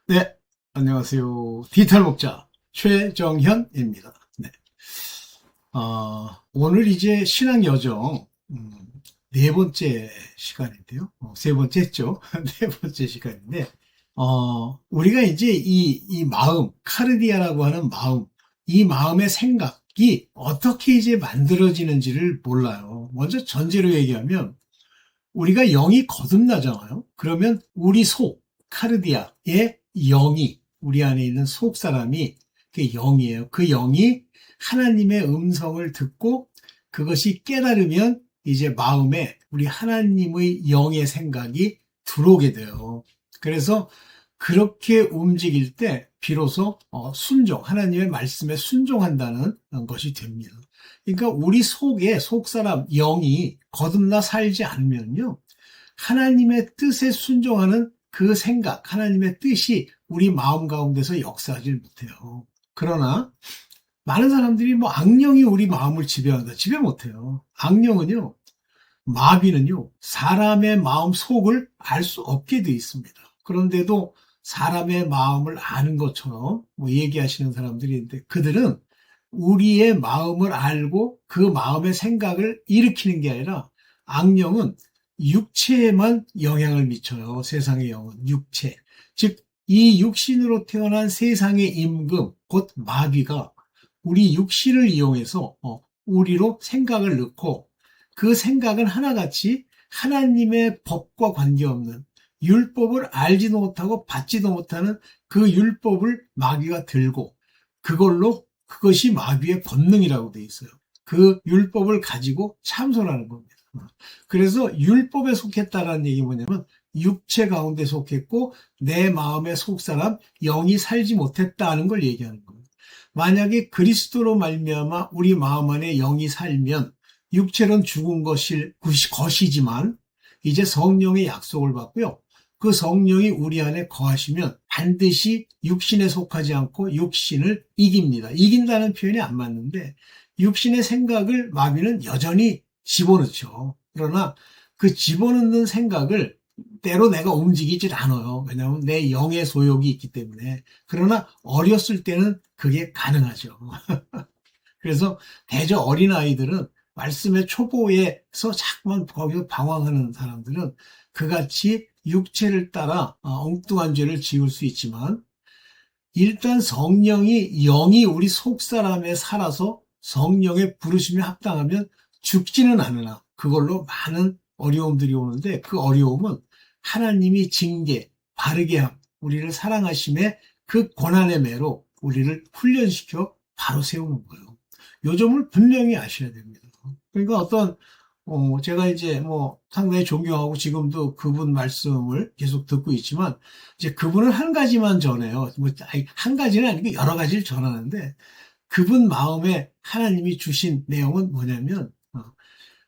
네, 안녕하세요. 디지털 목자 최정현입니다. 네. 오늘 이제 신앙 여정, 네 번째 시간인데요. 세 번째 했죠. 네 번째 시간인데, 우리가 이제 이 마음, 카르디아라고 하는 마음, 이 마음의 생각이 어떻게 이제 만들어지는지를 몰라요. 먼저 전제로 얘기하면, 우리가 영이 거듭나잖아요. 그러면 우리 속, 카르디아의 영이, 우리 안에 있는 속 사람이 그 영이에요. 그 영이 하나님의 음성을 듣고 그것이 깨달으면 이제 마음에 우리 하나님의 영의 생각이 들어오게 돼요. 그래서 그렇게 움직일 때 비로소 순종, 하나님의 말씀에 순종한다는 것이 됩니다. 그러니까 우리 속에 속사람 영이 거듭나 살지 않으면요. 하나님의 뜻에 순종하는 그 생각, 하나님의 뜻이 우리 마음 가운데서 역사하지 못해요. 그러나 많은 사람들이 뭐 악령이 우리 마음을 지배한다. 지배 못해요. 악령은요. 마귀는요. 사람의 마음 속을 알 수 없게 돼 있습니다. 그런데도 사람의 마음을 아는 것처럼 뭐 얘기하시는 사람들이 있는데 그들은 우리의 마음을 알고 그 마음의 생각을 일으키는 게 아니라 악령은 육체에만 영향을 미쳐요. 세상의 영은 육체. 즉, 이 육신으로 태어난 세상의 임금, 곧 마귀가 우리 육신을 이용해서 우리로 생각을 넣고 그 생각은 하나같이 하나님의 법과 관계없는 율법을 알지도 못하고 받지도 못하는 그 율법을 마귀가 들고 그걸로 그것이 마귀의 본능이라고 돼 있어요. 그 율법을 가지고 참선하는 겁니다. 그래서 율법에 속했다라는 얘기 뭐냐면 육체 가운데 속했고 내 마음의 속사람 영이 살지 못했다는 걸 얘기하는 거예요. 만약에 그리스도로 말미암아 우리 마음 안에 영이 살면 육체는 죽은 것이지만 이제 성령의 약속을 받고요. 그 성령이 우리 안에 거하시면 반드시 육신에 속하지 않고 육신을 이깁니다. 이긴다는 표현이 안 맞는데 육신의 생각을 마귀는 여전히 집어넣죠. 그러나 그 집어넣는 생각을 때로 내가 움직이질 않아요. 왜냐하면 내 영의 소욕이 있기 때문에. 그러나 어렸을 때는 그게 가능하죠. 그래서 대저 어린아이들은 말씀의 초보에서 자꾸만 거기서 방황하는 사람들은 그같이 육체를 따라 엉뚱한 죄를 지을 수 있지만 일단 성령이 영이 우리 속사람에 살아서 성령의 부르심에 합당하면 죽지는 않으나 그걸로 많은 어려움들이 오는데 그 어려움은 하나님이 징계, 바르게 함, 우리를 사랑하심에 그 고난의 매로 우리를 훈련시켜 바로 세우는 거예요. 요 점을 분명히 아셔야 됩니다. 그러니까 제가 이제 뭐 상당히 존경하고 지금도 그분 말씀을 계속 듣고 있지만 이제 그분은 한 가지만 전해요. 한 가지는 아니고 여러 가지를 전하는데 그분 마음에 하나님이 주신 내용은 뭐냐면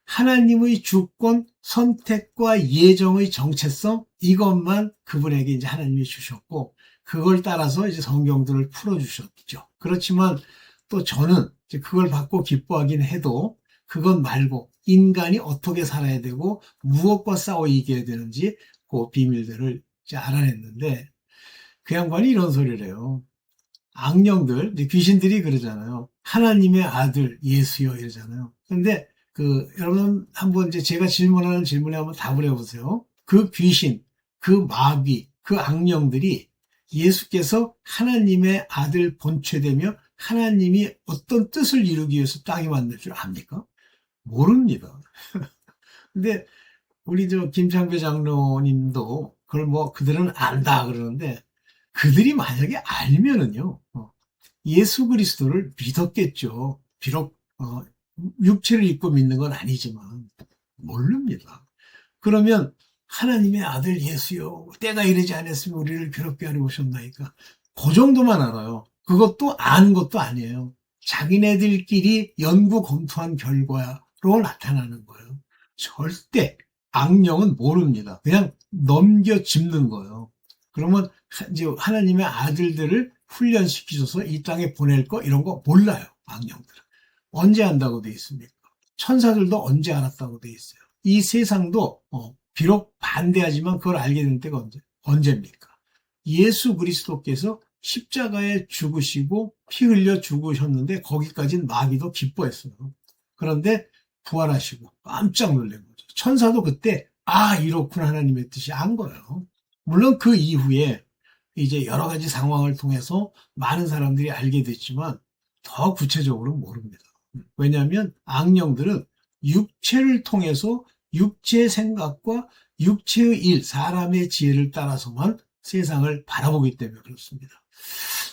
하나님의 주권, 선택과 예정의 정체성 이것만 그분에게 이제 하나님이 주셨고 그걸 따라서 이제 성경들을 풀어주셨죠. 그렇지만 또 저는 이제 그걸 받고 기뻐하긴 해도 그것 말고 인간이 어떻게 살아야 되고 무엇과 싸워 이겨야 되는지 그 비밀들을 이제 알아냈는데 그 양반이 이런 소리를 해요. 악령들, 귀신들이 그러잖아요. 하나님의 아들 예수여 이러잖아요. 근데 여러분 한번 이제 제가 질문하는 질문에 한번 답을 해보세요. 그 귀신, 그 마귀, 그 악령들이 예수께서 하나님의 아들 본체되며 하나님이 어떤 뜻을 이루기 위해서 땅에 만들 줄 압니까? 모릅니다. 근데 우리 김창배 장로님도 그걸 뭐 그들은 안다 그러는데 그들이 만약에 알면은요, 예수 그리스도를 믿었겠죠. 비록, 육체를 입고 믿는 건 아니지만, 모릅니다. 그러면 하나님의 아들 예수요, 때가 이르지 않았으면 우리를 괴롭게 하려 오셨나이까. 그 정도만 알아요. 그것도 아는 것도 아니에요. 자기네들끼리 연구 검토한 결과로 나타나는 거예요. 절대 악령은 모릅니다. 그냥 넘겨 짚는 거예요. 그러면 이제 하나님의 아들들을 훈련시키셔서 이 땅에 보낼 거 이런 거 몰라요. 악령들은. 언제 안다고 돼 있습니까? 천사들도 언제 알았다고 돼 있어요. 이 세상도 비록 반대하지만 그걸 알게 된 때가 언제입니까? 예수 그리스도께서 십자가에 죽으시고 피 흘려 죽으셨는데 거기까지는 마귀도 기뻐했어요. 그런데 부활하시고 깜짝 놀란 거죠. 천사도 그때 이렇구나 하나님의 뜻이 안 거예요. 물론 그 이후에 이제 여러 가지 상황을 통해서 많은 사람들이 알게 됐지만 더 구체적으로는 모릅니다. 왜냐하면 악령들은 육체를 통해서 육체의 생각과 육체의 일, 사람의 지혜를 따라서만 세상을 바라보기 때문에 그렇습니다.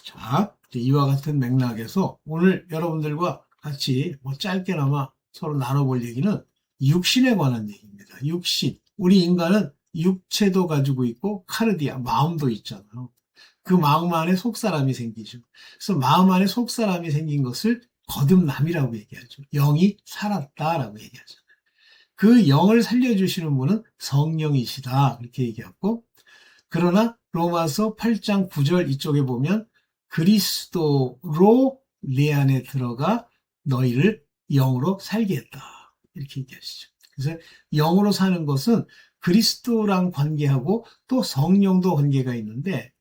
자, 이와 같은 맥락에서 오늘 여러분들과 같이 짧게나마 서로 나눠볼 얘기는 육신에 관한 얘기입니다. 육신. 우리 인간은 육체도 가지고 있고 카르디아, 마음도 있잖아요. 그 마음 안에 속사람이 생기죠. 그래서 마음 안에 속사람이 생긴 것을 거듭남이라고 얘기하죠. 영이 살았다라고 얘기하죠. 그 영을 살려주시는 분은 성령이시다. 이렇게 얘기하고, 그러나 로마서 8장 9절 이쪽에 보면 그리스도로 내 안에 들어가 너희를 영으로 살게 했다. 이렇게 얘기하시죠. 그래서 영으로 사는 것은 그리스도랑 관계하고 또 성령도 관계가 있는데,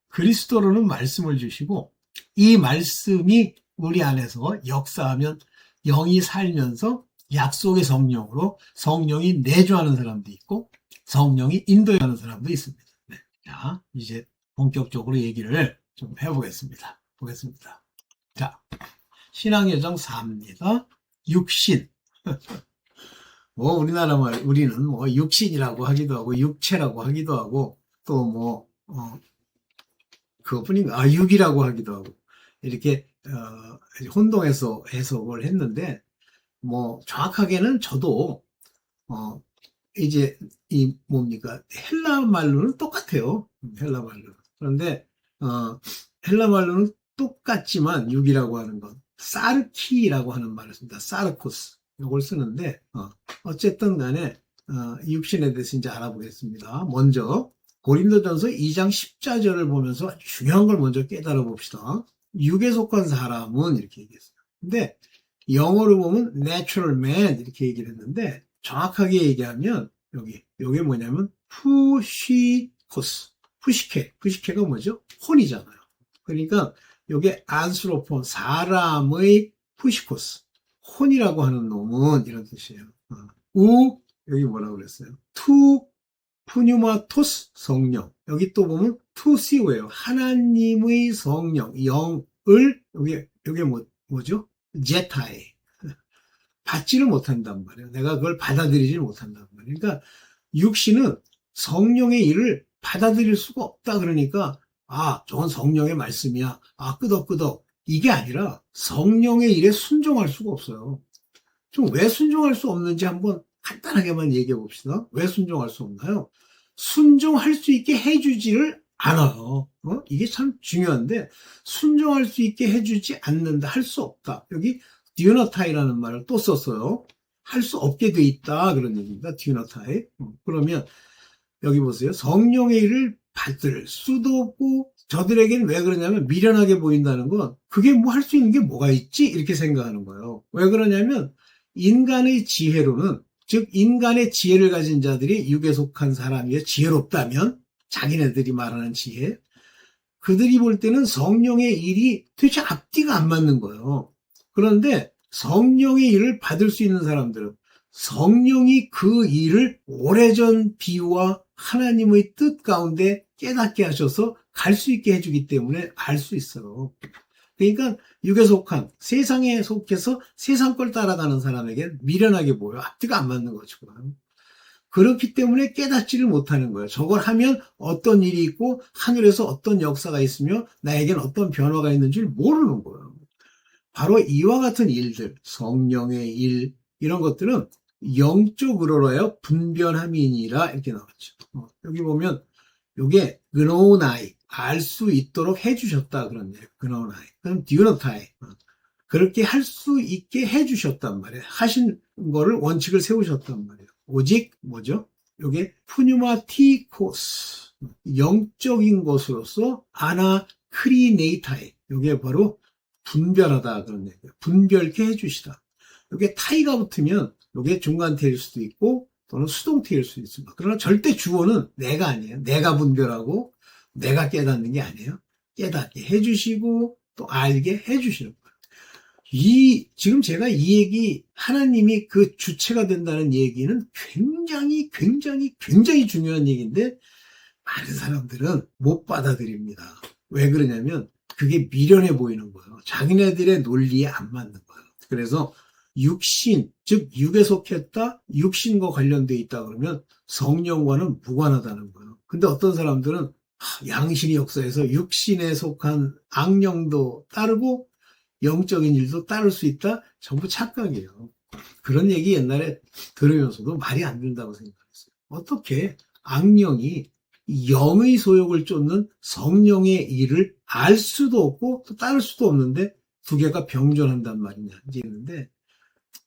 그리스도로는 말씀을 주시고 이 말씀이 우리 안에서 역사하면 영이 살면서 약속의 성령으로 성령이 내주하는 사람도 있고 성령이 인도하는 사람도 있습니다. 네. 자, 이제 본격적으로 얘기를 좀 해보겠습니다. 자, 신앙여정 4입니다. 육신. 우리나라 말, 우리는 육신이라고 하기도 하고 육체라고 하기도 하고 또 그것뿐인가? 육이라고 하기도 하고 이렇게 혼동해서 해석을 했는데 정확하게는 저도 이제 헬라 말로는 똑같아요. 헬라 말로. 그런데 헬라 말로는 똑같지만 육이라고 하는 건 사르키라고 하는 말을 씁니다. 사르코스. 이걸 쓰는데 어쨌든 간에 육신에 대해서 이제 알아보겠습니다. 먼저 고린도전서 2장 14절을 보면서 중요한 걸 먼저 깨달아 봅시다. 육에 속한 사람은 이렇게 얘기했어요. 근데 영어로 보면 natural man 이렇게 얘기를 했는데 정확하게 얘기하면 요게 뭐냐면 푸시코스. 푸시케가 뭐죠? 혼이잖아요. 그러니까 요게 안스로폰, 사람의 푸시코스. 혼이라고 하는 놈은 이런 뜻이에요. 여기 뭐라고 그랬어요? 푸뉴마토스 성령. 여기 또 보면 투시오예요. 하나님의 성령, 영을 요게 뭐죠? 제타이. 받지를 못한단 말이에요. 내가 그걸 받아들이지 못한단 말이에요. 그러니까 육신은 성령의 일을 받아들일 수가 없다 그러니까 저건 성령의 말씀이야. 끄덕끄덕. 이게 아니라 성령의 일에 순종할 수가 없어요. 좀 왜 순종할 수 없는지 한번 간단하게만 얘기해 봅시다. 왜 순종할 수 없나요? 순종할 수 있게 해주지를 않아요. 이게 참 중요한데 순종할 수 있게 해주지 않는다. 할 수 없다. 여기 디오나타이라는 말을 또 썼어요. 할 수 없게 돼 있다. 그런 얘기입니다. 디오나타이. 그러면 여기 보세요. 성령의 일을 받을 수도 없고 저들에게는 왜 그러냐면 미련하게 보인다는 건 그게 할 수 있는 게 뭐가 있지? 이렇게 생각하는 거예요. 왜 그러냐면 인간의 지혜로는 즉 인간의 지혜를 가진 자들이 육에 속한 사람이 지혜롭다면 자기네들이 말하는 지혜 그들이 볼 때는 성령의 일이 도대체 앞뒤가 안 맞는 거예요. 그런데 성령의 일을 받을 수 있는 사람들은 성령이 그 일을 오래전 비유와 하나님의 뜻 가운데 깨닫게 하셔서 갈 수 있게 해주기 때문에 알 수 있어요. 그러니까 육에 속한 세상에 속해서 세상 걸 따라가는 사람에게 미련하게 보여. 앞뒤가 안 맞는 거죠. 그렇기 때문에 깨닫지를 못하는 거예요. 저걸 하면 어떤 일이 있고 하늘에서 어떤 역사가 있으며 나에겐 어떤 변화가 있는지를 모르는 거예요. 바로 이와 같은 일들, 성령의 일 이런 것들은 영적으로라야 분별함이니라 이렇게 나왔죠. 여기 보면 요게 그노나이 알 수 있도록 해주셨다 그런 얘기예요. 그노나이 그럼 디오노타이 그렇게 할 수 있게 해주셨단 말이에요. 하신 거를 원칙을 세우셨단 말이에요. 오직 뭐죠? 요게 푸뉴마티코스 영적인 것으로서 아나크리네이타이 요게 바로 분별하다 그런 얘기예요. 분별케 해주시다. 요게 타이가 붙으면 요게 중간태일 수도 있고 또는 수동태일 수도 있습니다. 그러나 절대 주어는 내가 아니에요. 내가 분별하고 내가 깨닫는 게 아니에요. 깨닫게 해주시고 또 알게 해주시는 거예요. 지금 제가 이 얘기, 하나님이 그 주체가 된다는 얘기는 굉장히 중요한 얘기인데, 많은 사람들은 못 받아들입니다. 왜 그러냐면, 그게 미련해 보이는 거예요. 자기네들의 논리에 안 맞는 거예요. 그래서 육신, 즉 육에 속했다, 육신과 관련돼 있다 그러면 성령과는 무관하다는 거예요. 근데 어떤 사람들은 양신이 역사에서 육신에 속한 악령도 따르고 영적인 일도 따를 수 있다? 전부 착각이에요. 그런 얘기 옛날에 들으면서도 말이 안 된다고 생각했어요. 어떻게 악령이 영의 소욕을 쫓는 성령의 일을 알 수도 없고 또 따를 수도 없는데 두 개가 병존한단 말이냐 이제 있는데,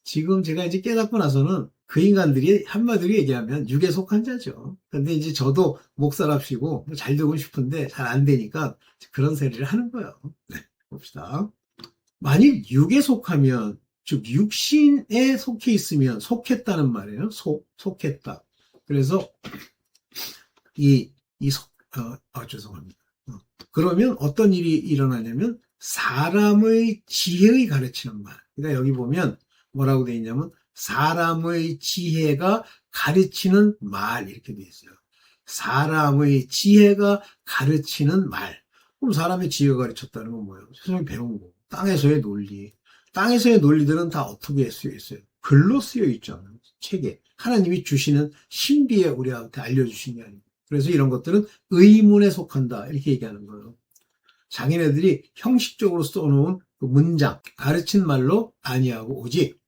지금 제가 이제 깨닫고 나서는 그 인간들이 한마디로 얘기하면 육에 속한 자죠. 근데 이제 저도 목사랍시고 잘 되고 싶은데 잘 안 되니까 그런 소리를 하는 거예요. 네, 봅시다. 만일 육에 속하면, 즉 육신에 속해 있으면, 속했다는 말이에요. 속했다. 그래서 죄송합니다. 그러면 어떤 일이 일어나냐면 사람의 지혜의 가르치는 말. 그러니까 여기 보면 뭐라고 되어 있냐면 사람의 지혜가 가르치는 말 이렇게 되어 있어요. 사람의 지혜가 가르치는 말. 그럼 사람의 지혜가 가르쳤다는 건 뭐예요? 세상에 배운 거. 땅에서의 논리. 땅에서의 논리들은 다 어떻게 쓰여 있어요? 글로 쓰여 있잖아요. 책에. 하나님이 주시는 신비에 우리한테 알려주신 게 아니고. 그래서 이런 것들은 의문에 속한다. 이렇게 얘기하는 거예요. 자기네들이 형식적으로 써놓은 그 문장, 가르친 말로 아니하고 오직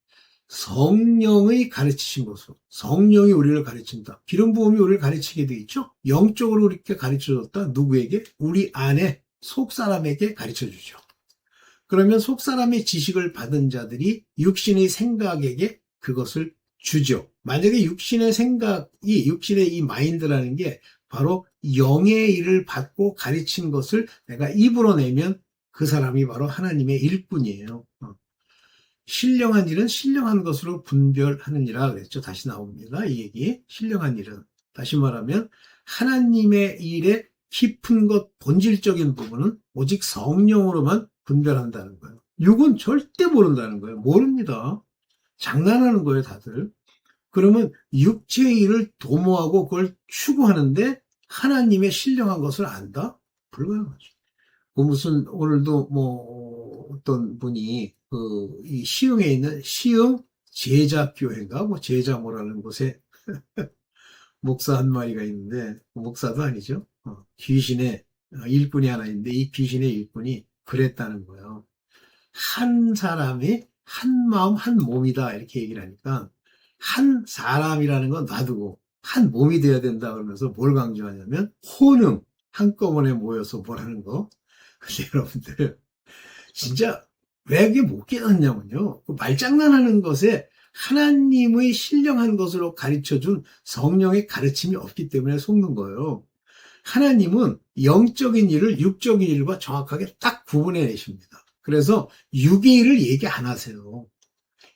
성령의 가르치신 것으로, 성령이 우리를 가르친다. 기름 부음이 우리를 가르치게 돼 있죠. 영적으로 이렇게 가르쳐줬다. 누구에게? 우리 안에 속사람에게 가르쳐주죠. 그러면 속사람의 지식을 받은 자들이 육신의 생각에게 그것을 주죠. 만약에 육신의 생각이, 육신의 이 마인드라는 게 바로 영의 일을 받고 가르친 것을 내가 입으로 내면 그 사람이 바로 하나님의 일꾼이에요. 신령한 일은 신령한 것으로 분별하느니라 그랬죠. 다시 나옵니다. 이 얘기. 신령한 일은. 다시 말하면 하나님의 일에 깊은 것, 본질적인 부분은 오직 성령으로만 분별한다는 거예요. 육은 절대 모른다는 거예요. 모릅니다. 장난하는 거예요, 다들. 그러면 육체의 일을 도모하고 그걸 추구하는데 하나님의 신령한 것을 안다? 불가능하죠. 무슨 오늘도 어떤 분이 이 시흥에 있는 시흥 제자교회인가 제자 모라는 곳에 목사 한 마리가 있는데, 목사도 아니죠. 귀신의 일꾼이 하나 있는데 이 귀신의 일꾼이 그랬다는 거예요. 한 사람이 한 마음 한 몸이다 이렇게 얘기를 하니까 한 사람이라는 건 놔두고 한 몸이 돼야 된다 그러면서 뭘 강조하냐면 혼응 한꺼번에 모여서 뭘 하는 거. 근데 여러분들 진짜 왜 이게 못 깨닫냐면요, 그 말장난하는 것에 하나님의 신령한 것으로 가르쳐준 성령의 가르침이 없기 때문에 속는 거예요. 하나님은 영적인 일을 육적인 일과 정확하게 딱 구분해 내십니다. 그래서 육의 일을 얘기 안 하세요.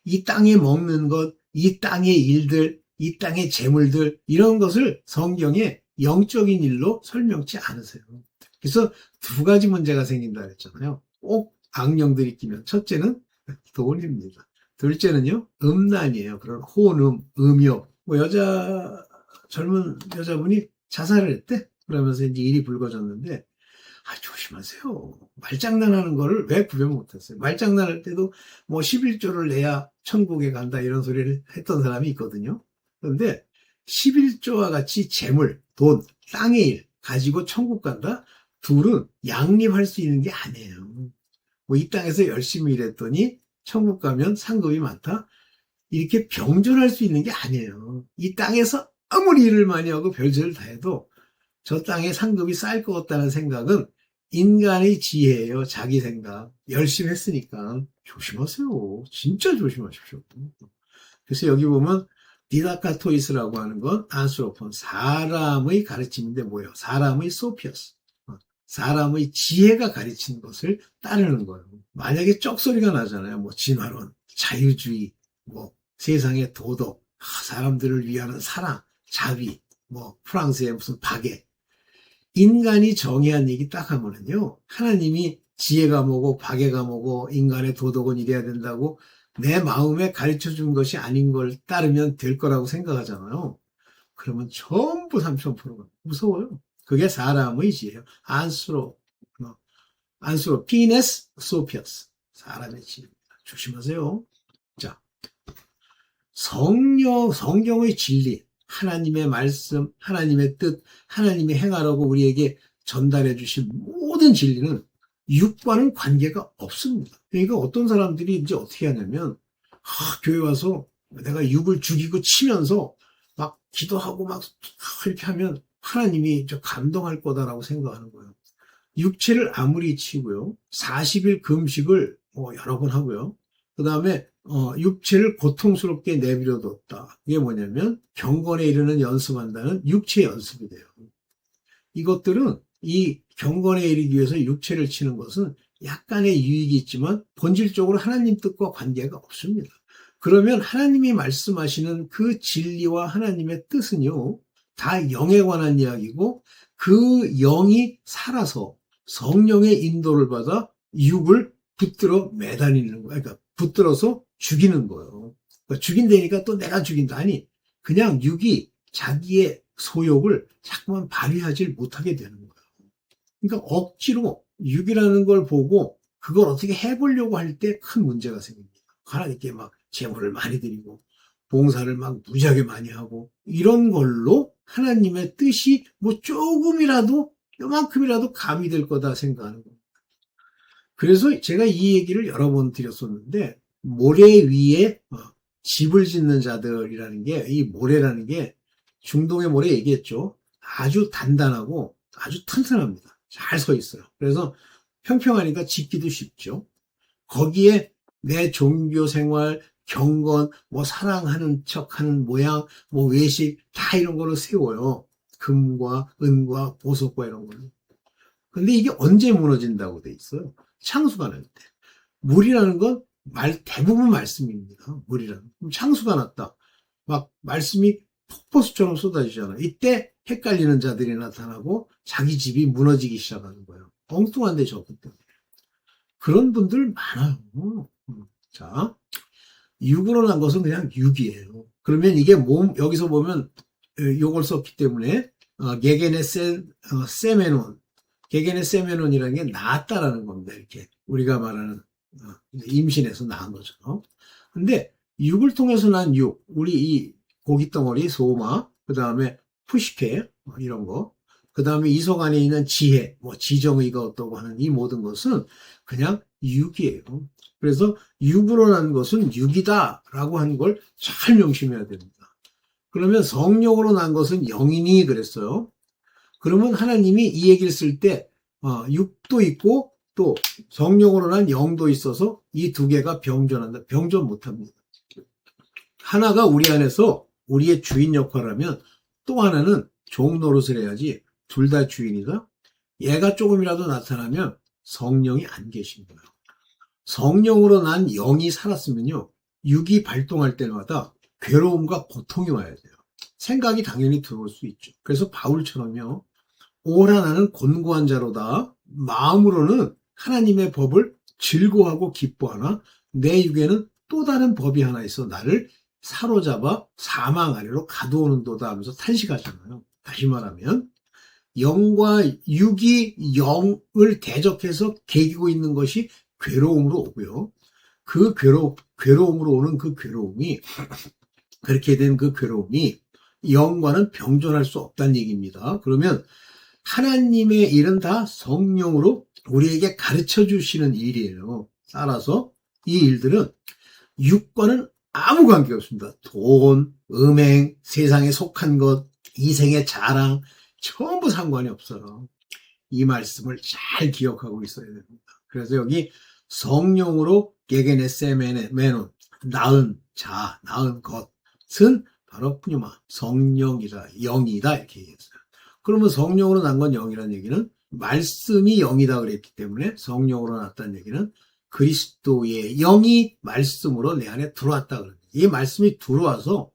이 땅에 먹는 것, 이 땅의 일들, 이 땅의 재물들, 이런 것을 성경에 영적인 일로 설명치 않으세요. 그래서 두 가지 문제가 생긴다 그랬잖아요. 꼭 악령들이 끼면, 첫째는 돈입니다. 둘째는요, 음란이에요. 그런 혼음, 음욕. 젊은 여자분이 자살을 했대? 그러면서 이제 일이 불거졌는데, 조심하세요. 말장난하는 거를 왜 구별 못했어요? 말장난할 때도 11조를 내야 천국에 간다 이런 소리를 했던 사람이 있거든요. 그런데 11조와 같이 재물, 돈, 땅의 일 가지고 천국 간다? 둘은 양립할 수 있는 게 아니에요. 이 땅에서 열심히 일했더니 천국 가면 상급이 많다? 이렇게 병존할 수 있는 게 아니에요. 이 땅에서 아무리 일을 많이 하고 별짓을 다 해도 저 땅에 상급이 쌓일 것 같다는 생각은 인간의 지혜예요. 자기 생각. 열심히 했으니까. 조심하세요. 진짜 조심하십시오. 그래서 여기 보면 디다카토이스라고 하는 건 안스로폰, 사람의 가르침인데 뭐예요? 사람의 소피어스. 사람의 지혜가 가르치는 것을 따르는 거예요. 만약에 쩍소리가 나잖아요. 진화론, 자유주의, 세상의 도덕, 사람들을 위하는 사랑, 자비, 프랑스의 무슨 박애. 인간이 정의한 얘기 딱 하면은요, 하나님이 지혜가 뭐고 박애가 뭐고 인간의 도덕은 이래야 된다고 내 마음에 가르쳐 준 것이 아닌 걸 따르면 될 거라고 생각하잖아요. 그러면 전부 3000%가 무서워요. 그게 사람의 지혜예요. 안스로 피네스 소피아스. 사람의 지혜입니다. 조심하세요. 자, 성경의 진리, 하나님의 말씀, 하나님의 뜻, 하나님의 행하라고 우리에게 전달해 주신 모든 진리는 육과는 관계가 없습니다. 그러니까 어떤 사람들이 이제 어떻게 하냐면, 교회 와서 내가 육을 죽이고 치면서 막 기도하고 막 이렇게 하면 하나님이 저 감동할 거다라고 생각하는 거예요. 육체를 아무리 치고요. 40일 금식을 여러 번 하고요. 그 다음에 육체를 고통스럽게 내버려뒀다. 이게 뭐냐면 경건에 이르는 연습한다는 육체 연습이 돼요. 이것들은 이 경건에 이르기 위해서 육체를 치는 것은 약간의 유익이 있지만 본질적으로 하나님 뜻과 관계가 없습니다. 그러면 하나님이 말씀하시는 그 진리와 하나님의 뜻은요, 다 영에 관한 이야기고 그 영이 살아서 성령의 인도를 받아 육을 붙들어 매다니는 거예요. 그러니까 붙들어서 죽이는 거예요. 그러니까 죽인다니까 또 내가 죽인다. 아니, 그냥 육이 자기의 소욕을 자꾸만 발휘하지 못하게 되는 거예요. 그러니까 억지로 육이라는 걸 보고 그걸 어떻게 해보려고 할 때 큰 문제가 생깁니다. 하나님께 막 제물을 많이 드리고 봉사를 막 무지하게 많이 하고 이런 걸로 하나님의 뜻이 뭐 조금이라도 요만큼이라도 가미될 거다 생각하는 겁니다. 그래서 제가 이 얘기를 여러 번 드렸었는데 모래 위에 집을 짓는 자들이라는 게, 이 모래라는 게 중동의 모래 얘기했죠. 아주 단단하고 아주 튼튼합니다. 잘 서 있어요. 그래서 평평하니까 짓기도 쉽죠. 거기에 내 종교 생활, 경건, 뭐 사랑하는 척하는 모양, 뭐 외식 다 이런 거를 세워요. 금과 은과 보석과 이런 걸로. 근데 이게 언제 무너진다고 돼 있어요? 창수가 날 때. 물이라는 건 대부분 말씀입니다. 물이라는. 그럼 창수가 났다. 막 말씀이 폭포수처럼 쏟아지잖아요. 이때 헷갈리는 자들이 나타나고 자기 집이 무너지기 시작하는 거예요. 엉뚱한데 적기 때문에. 그런 분들 많아요. 자, 육으로 난 것은 그냥 육이에요. 그러면 이게 여기서 보면 요걸 썼기 때문에 게게네 세메논, 게게네 세메논이라는 게 낳았다라는 겁니다. 이렇게 우리가 말하는 임신해서 낳은 거죠. 근데 육을 통해서 난 육, 우리 이 고깃덩어리, 소마, 그 다음에 푸시케 이런 거, 그 다음에 이속 안에 있는 지혜, 뭐 지정의가 어떠고 하는 이 모든 것은 그냥 육이에요. 그래서 육으로 난 것은 육이다라고 하는 걸 잘 명심해야 됩니다. 그러면 성령으로 난 것은 영이니 그랬어요. 그러면 하나님이 이 얘기를 쓸 때 육도 있고 또 성령으로 난 영도 있어서 이 두 개가 병존한다. 병존 못합니다. 하나가 우리 안에서 우리의 주인 역할을 하면 또 하나는 종 노릇을 해야지 둘 다 주인이다. 얘가 조금이라도 나타나면 성령이 안 계신 거예요. 성령으로 난 영이 살았으면요, 육이 발동할 때마다 괴로움과 고통이 와야 돼요. 생각이 당연히 들어올 수 있죠. 그래서 바울처럼요, 오라 나는 곤고한 자로다. 마음으로는 하나님의 법을 즐거워하고 기뻐하나 내 육에는 또 다른 법이 하나 있어 나를 사로잡아 사망 아래로 가두오는도다 하면서 탄식하잖아요. 다시 말하면 영과 육이 영을 대적해서 개기고 있는 것이 괴로움으로 오고요. 그 괴로움으로 오는 그 괴로움이, 그렇게 된 그 괴로움이 영과는 병존할 수 없다는 얘기입니다. 그러면 하나님의 일은 다 성령으로 우리에게 가르쳐 주시는 일이에요. 따라서 이 일들은 육과는 아무 관계가 없습니다. 돈, 음행, 세상에 속한 것, 이생의 자랑, 전부 상관이 없어요. 이 말씀을 잘 기억하고 있어야 됩니다. 그래서 여기 성령으로 게게네세메논, 낳은 자, 낳은 것은 바로 푸뉴마, 성령이다, 영이다 이렇게 얘기했어요. 그러면 성령으로 난 건 영이라는 얘기는 말씀이 영이다 그랬기 때문에 성령으로 났다는 얘기는 그리스도의 영이 말씀으로 내 안에 들어왔다 그럽니다. 이 말씀이 들어와서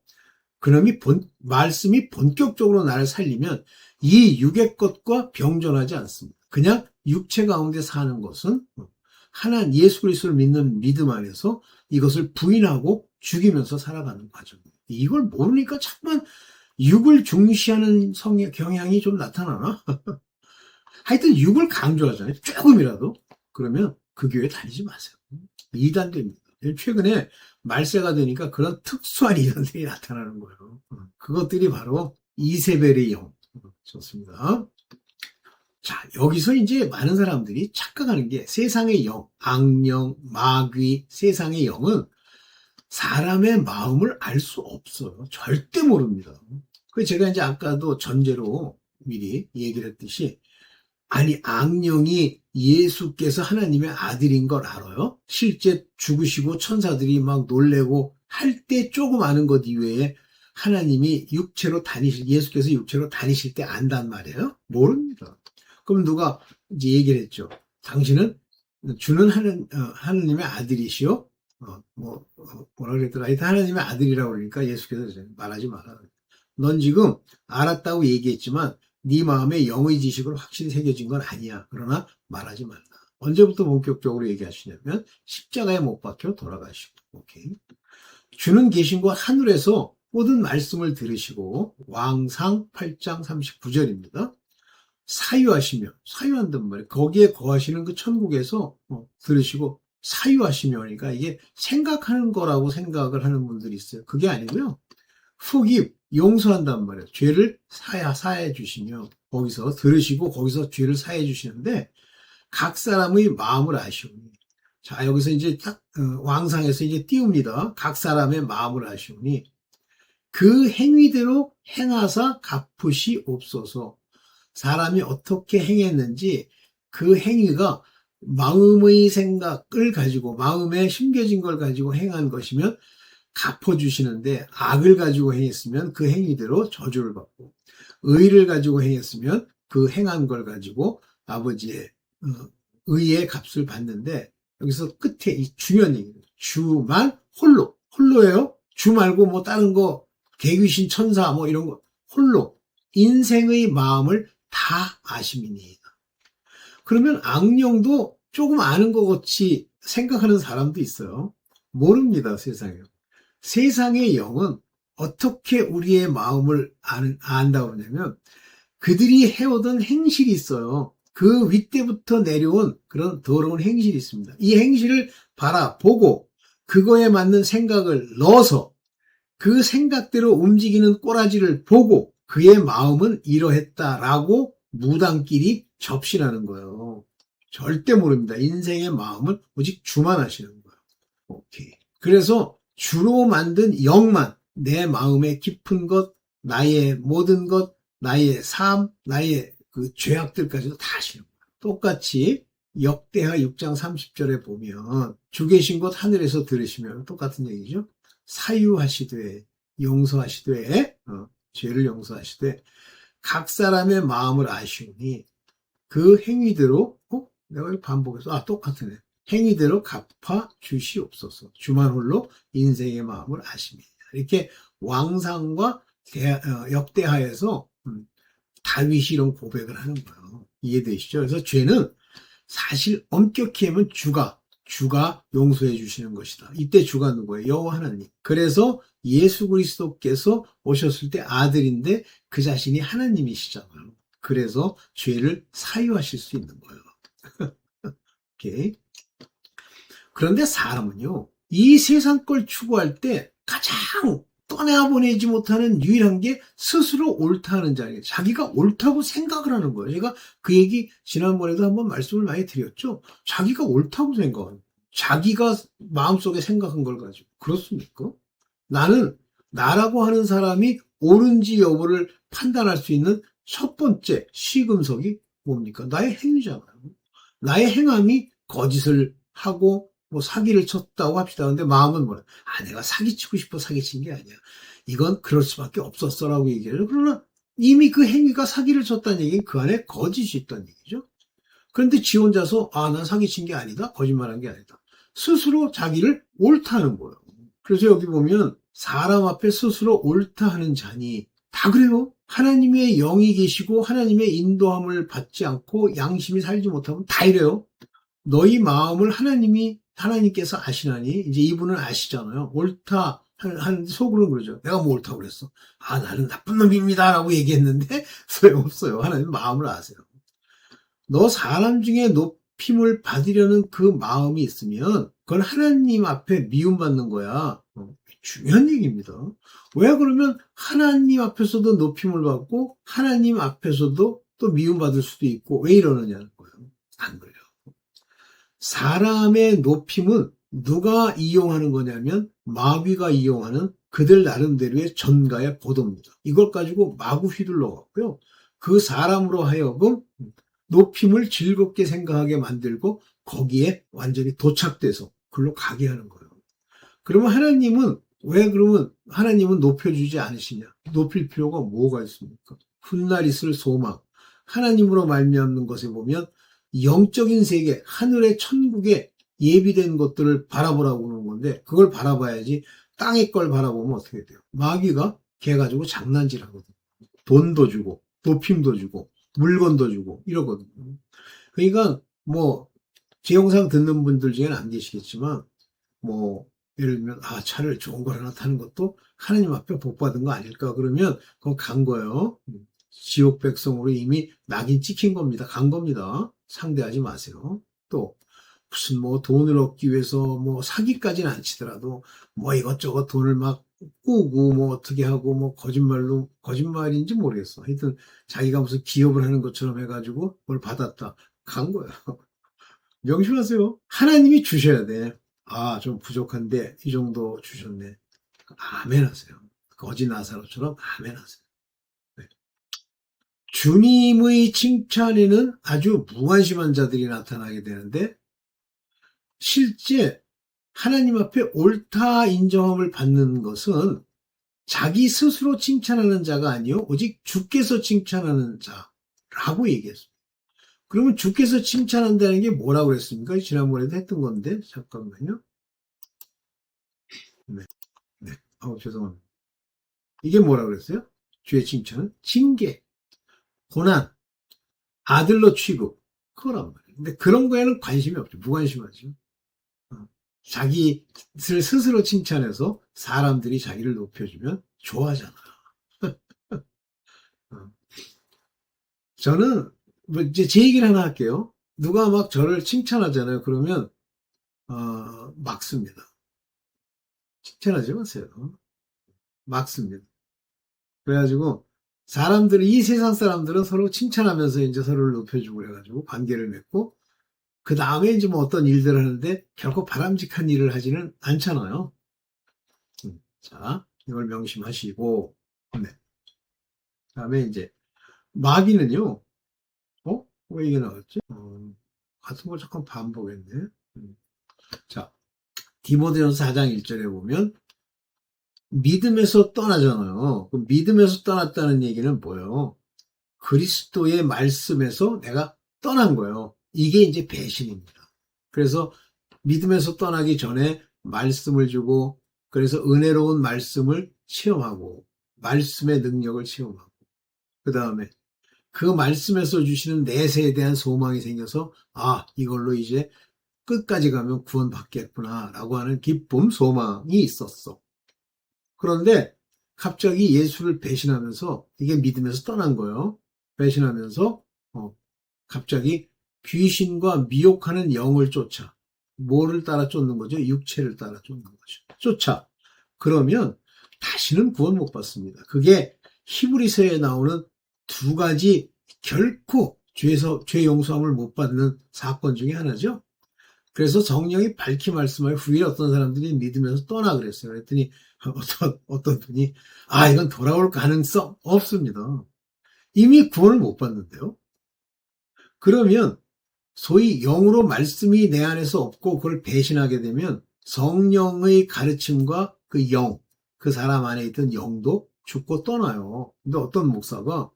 그놈이 말씀이 본격적으로 나를 살리면 이 육의 것과 병존하지 않습니다. 그냥 육체 가운데 사는 것은 하나님 예수 그리스도를 믿는 믿음 안에서 이것을 부인하고 죽이면서 살아가는 과정입니다. 이걸 모르니까 자꾸만 육을 중시하는 경향이 좀 나타나나? 하여튼 육을 강조하잖아요. 조금이라도. 그러면 그 교회 다니지 마세요. 이단됩니다. 최근에 말세가 되니까 그런 특수한 이단들이 나타나는 거예요. 그것들이 바로 이세벨의 영. 좋습니다. 자, 여기서 이제 많은 사람들이 착각하는 게 세상의 영, 악령, 마귀, 세상의 영은 사람의 마음을 알 수 없어요. 절대 모릅니다. 그 제가 이제 아까도 전제로 미리 얘기를 했듯이 아니 악령이 예수께서 하나님의 아들인 걸 알아요? 실제 죽으시고 천사들이 막 놀래고 할 때 조금 아는 것 이외에 하나님이 육체로 예수께서 육체로 다니실 때 안단 말이에요? 모릅니다. 그럼 누가 이제 얘기를 했죠. 당신은 주는 하나님의 아들이시오? 뭐라 그랬더라. 하여튼 하나님의 아들이라고 그러니까 예수께서 말하지 마라. 넌 지금 알았다고 얘기했지만 네 마음에 영의 지식으로 확실히 새겨진 건 아니야. 그러나 말하지 말라. 언제부터 본격적으로 얘기하시냐면 십자가에 못 박혀 돌아가시고. 오케이. 주는 계신 곳 하늘에서 모든 말씀을 들으시고 왕상 8장 39절입니다. 사유하시며 사유한단 말이에요. 거기에 거하시는 그 천국에서 들으시고 사유하시며 그러니까 이게 생각하는 거라고 생각을 하는 분들이 있어요. 그게 아니고요. 후깁 용서한단 말이에요. 죄를 사해 주시며 거기서 들으시고 거기서 죄를 사해 주시는데 각 사람의 마음을 아시오니 자 여기서 이제 딱 왕상에서 이제 띄웁니다. 각 사람의 마음을 아시오니 그 행위대로 행하사 갚으시옵소서. 사람이 어떻게 행했는지 그 행위가 마음의 생각을 가지고 마음에 심겨진 걸 가지고 행한 것이면 갚아주시는데 악을 가지고 행했으면 그 행위대로 저주를 받고 의를 가지고 행했으면 그 행한 걸 가지고 아버지의 의의 값을 받는데 여기서 끝에 이 중요한 얘기예요. 주만 홀로예요. 주 말고 뭐 다른 거 개귀신 천사 뭐 이런 거 홀로 인생의 마음을 다 아심이니이다. 그러면 악령도 조금 아는 것 같이 생각하는 사람도 있어요. 모릅니다, 세상에. 세상의 영은 어떻게 우리의 마음을 안다고 그러냐면 그들이 해오던 행실이 있어요. 그 윗대부터 내려온 그런 더러운 행실이 있습니다. 이 행실을 바라보고 그거에 맞는 생각을 넣어서 그 생각대로 움직이는 꼬라지를 보고 그의 마음은 이러했다라고 무당끼리 접신하는 거예요. 절대 모릅니다. 인생의 마음은 오직 주만 아시는 거예요. 오케이. 그래서 주로 만든 영만 내 마음의 깊은 것, 나의 모든 것, 나의 삶, 나의 그 죄악들까지도 다 아시는 거예요. 똑같이 역대하 6장 30절에 보면 주 계신 곳 하늘에서 들으시면 똑같은 얘기죠. 사유하시되 용서하시되 죄를 용서하시되 각 사람의 마음을 아시오니 그 행위대로 내가 반복해서 똑같으네. 행위대로 갚아 주시옵소서. 주만 홀로 인생의 마음을 아십니다. 이렇게 왕상과 역대하에서 다윗이 이런 고백을 하는 거예요. 이해되시죠? 그래서 죄는 사실 엄격히 하면 주가 용서해 주시는 것이다. 이때 주가 누구예요? 여호와 하나님. 그래서 예수 그리스도께서 오셨을 때 아들인데 그 자신이 하나님이시잖아요. 그래서 죄를 사유하실 수 있는 거예요. 오케이. 그런데 사람은요, 이 세상 걸 추구할 때 가장 떠나보내지 못하는 유일한 게 스스로 옳다 하는 자리예요. 자기가 옳다고 생각을 하는 거예요. 제가 그 얘기 지난번에도 한번 말씀을 많이 드렸죠. 자기가 옳다고 생각하는 거예요. 자기가 마음속에 생각한 걸 가지고. 그렇습니까? 나는 나라고 하는 사람이 옳은지 여부를 판단할 수 있는 첫 번째 시금석이 뭡니까? 나의 행위잖아요. 나의 행함이 거짓을 하고 뭐 사기를 쳤다고 합시다. 근데 마음은 뭐야? 내가 사기치고 싶어 사기친 게 아니야. 이건 그럴 수밖에 없었어라고 얘기해요. 그러나 이미 그 행위가 사기를 쳤다는 얘기는 그 안에 거짓이 있다는 얘기죠. 그런데 지 혼자서 난 사기친 게 아니다. 거짓말한 게 아니다. 스스로 자기를 옳다 하는 거예요. 그래서 여기 보면 사람 앞에 스스로 옳다 하는 자니 다 그래요. 하나님의 영이 계시고 하나님의 인도함을 받지 않고 양심이 살지 못하면 다 이래요. 너희 마음을 하나님께서 아시나니, 이제 이분은 아시잖아요. 옳다 한 속으로는 그러죠. 내가 뭐 옳다고 그랬어. 아, 나는 나쁜 놈입니다 라고 얘기했는데 소용없어요. 하나님 마음을 아세요. 너 사람 중에 높임을 받으려는 그 마음이 있으면 그건 하나님 앞에 미움받는 거야. 중요한 얘기입니다. 왜 그러면 하나님 앞에서도 높임을 받고 하나님 앞에서도 또 미움받을 수도 있고 왜 이러느냐는 거예요. 안 그래요. 사람의 높임은 누가 이용하는 거냐면 마귀가 이용하는 그들 나름대로의 전가의 보도입니다. 이걸 가지고 마구 휘둘러 갖고요. 그 사람으로 하여금 높임을 즐겁게 생각하게 만들고 거기에 완전히 도착돼서 글로 가게 하는 거예요. 그러면 그러면 하나님은 높여주지 않으시냐? 높일 필요가 뭐가 있습니까? 훗날 있을 소망. 하나님으로 말미암는 것에 보면 영적인 세계, 하늘의 천국에 예비된 것들을 바라보라고 하는 건데 그걸 바라봐야지 땅의 걸 바라보면 어떻게 돼요? 마귀가 걔 가지고 장난질하거든요. 돈도 주고 높임도 주고 물건도 주고 이러거든요. 그러니까 제 영상 듣는 분들 중에는 안 계시겠지만 예를 들면 차를 좋은 걸 하나 타는 것도 하나님 앞에 복 받은 거 아닐까 그러면 그건 간 거예요. 지옥 백성으로 이미 낙인 찍힌 겁니다. 간 겁니다. 상대하지 마세요. 또 무슨 돈을 얻기 위해서 사기까지는 안 치더라도 이것저것 돈을 막 꾸고 어떻게 하고 거짓말인지 모르겠어. 하여튼 자기가 무슨 기업을 하는 것처럼 해가지고 뭘 받았다. 간 거야. 명심하세요. 하나님이 주셔야 돼. 좀 부족한데 이 정도 주셨네. 아멘 하세요. 거지 나사로처럼 아멘 하세요. 네. 주님의 칭찬에는 아주 무관심한 자들이 나타나게 되는데 실제 하나님 앞에 옳다 인정함을 받는 것은 자기 스스로 칭찬하는 자가 아니요 오직 주께서 칭찬하는 자라고 얘기했습니다. 그러면 주께서 칭찬한다는 게 뭐라고 그랬습니까? 지난번에도 했던 건데 잠깐만요. 네. 죄송합니다. 이게 뭐라고 그랬어요? 주의 칭찬은 징계, 고난, 아들로 취급 그거란 말이에요. 근데 그런 거에는 관심이 없죠. 무관심하죠. 자기를 스스로 칭찬해서 사람들이 자기를 높여주면 좋아하잖아요. 저는 이제 제 얘기를 하나 할게요. 누가 막 저를 칭찬하잖아요. 그러면 막습니다. 칭찬하지 마세요. 막습니다. 그래가지고 이 세상 사람들은 서로 칭찬하면서 이제 서로를 높여주고 그래가지고 관계를 맺고 그 다음에 이제 어떤 일들을 하는데 결코 바람직한 일을 하지는 않잖아요. 자, 이걸 명심하시고 네. 그다음에 이제 마귀는요. 왜 이게 나왔지? 같은 걸 잠깐 반복했네. 자, 디모데전서 4장 1절에 보면 믿음에서 떠나잖아요. 그럼 믿음에서 떠났다는 얘기는 뭐예요? 그리스도의 말씀에서 내가 떠난 거예요. 이게 이제 배신입니다. 그래서 믿음에서 떠나기 전에 말씀을 주고 그래서 은혜로운 말씀을 체험하고 말씀의 능력을 체험하고 그 다음에 그 말씀에서 주시는 내세에 대한 소망이 생겨서 이걸로 이제 끝까지 가면 구원받겠구나 라고 하는 기쁨, 소망이 있었어. 그런데 갑자기 예수를 배신하면서 이게 믿음에서 떠난 거예요. 배신하면서 갑자기 귀신과 미혹하는 영을 쫓아 뭐를 따라 쫓는 거죠? 육체를 따라 쫓는 거죠. 그러면 다시는 구원 못 받습니다. 그게 히브리서에 나오는 두 가지 결코 죄 용서함을 못 받는 사건 중에 하나죠. 그래서 성령이 밝히 말씀하여 후일에 어떤 사람들이 믿으면서 떠나 그랬어요. 그랬더니 어떤 분이 이건 돌아올 가능성 없습니다. 이미 구원을 못 받는데요. 그러면 소위 영으로 말씀이 내 안에서 없고 그걸 배신하게 되면 성령의 가르침과 그 사람 안에 있던 영도 죽고 떠나요. 근데 어떤 목사가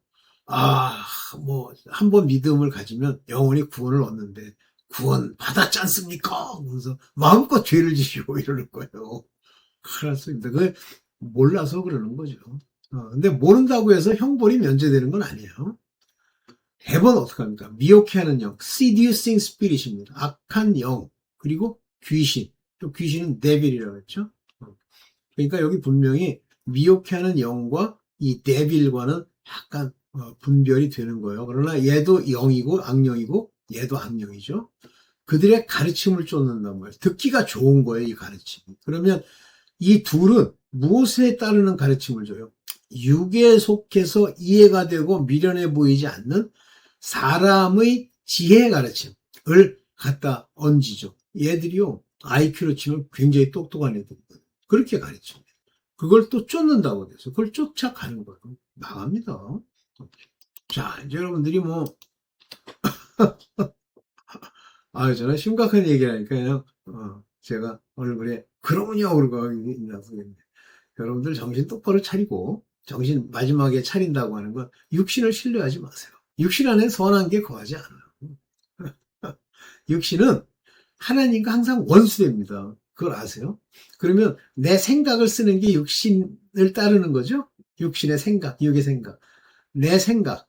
한번 믿음을 가지면 영원히 구원을 얻는데 구원 받았지 않습니까? 그래서 마음껏 죄를 지시고 이러는 거예요. 그렇습니다. 그걸 몰라서 그러는 거죠. 근데 모른다고 해서 형벌이 면제되는 건 아니에요. 해본 어떡합니까? 미혹해 하는 영, seducing spirit입니다. 악한 영, 그리고 귀신. 또 귀신은 데빌이라고 했죠. 그러니까 여기 분명히 미혹해 하는 영과 이 데빌과는 약간 분별이 되는 거예요. 그러나 얘도 영이고 악령이고 얘도 악령이죠. 그들의 가르침을 쫓는단 말이에요. 듣기가 좋은 거예요, 이 가르침이. 그러면 이 둘은 무엇에 따르는 가르침을 줘요? 육에 속해서 이해가 되고 미련해 보이지 않는 사람의 지혜 가르침을 갖다 얹이죠. 얘들이요, IQ로 치면 굉장히 똑똑한 애들이거든요. 그렇게 가르칩니다. 그걸 또 쫓는다고 돼서 그걸 쫓아가는 거예요. 망합니다. 자, 이제 여러분들이 뭐, 저는 심각한 얘기를 하니까 그냥, 제가 얼굴에, 그러면요, 그러고 있나서 그랬는데. 여러분들 정신 똑바로 차리고, 정신 마지막에 차린다고 하는 건 육신을 신뢰하지 마세요. 육신 안에 선한 게 거하지 않아요. 육신은 하나님과 항상 원수됩니다. 그걸 아세요? 그러면 내 생각을 쓰는 게 육신을 따르는 거죠? 육신의 생각, 육의 생각. 내 생각.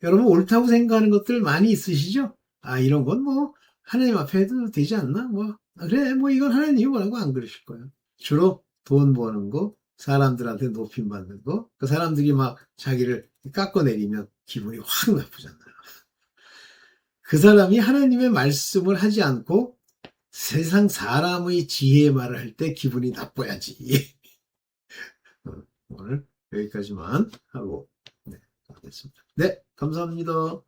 여러분 옳다고 생각하는 것들 많이 있으시죠? 이런 건 뭐 하나님 앞에 해도 되지 않나? 뭐 그래 뭐 이건 하나님이 뭐라고 안 그러실 거예요. 주로 돈 버는 거, 사람들한테 높임 받는 거, 그 사람들이 막 자기를 깎아내리면 기분이 확 나쁘잖아요. 그 사람이 하나님의 말씀을 하지 않고 세상 사람의 지혜의 말을 할 때 기분이 나빠야지. 오늘 여기까지만 하고, 네, 가겠습니다. 네, 감사합니다.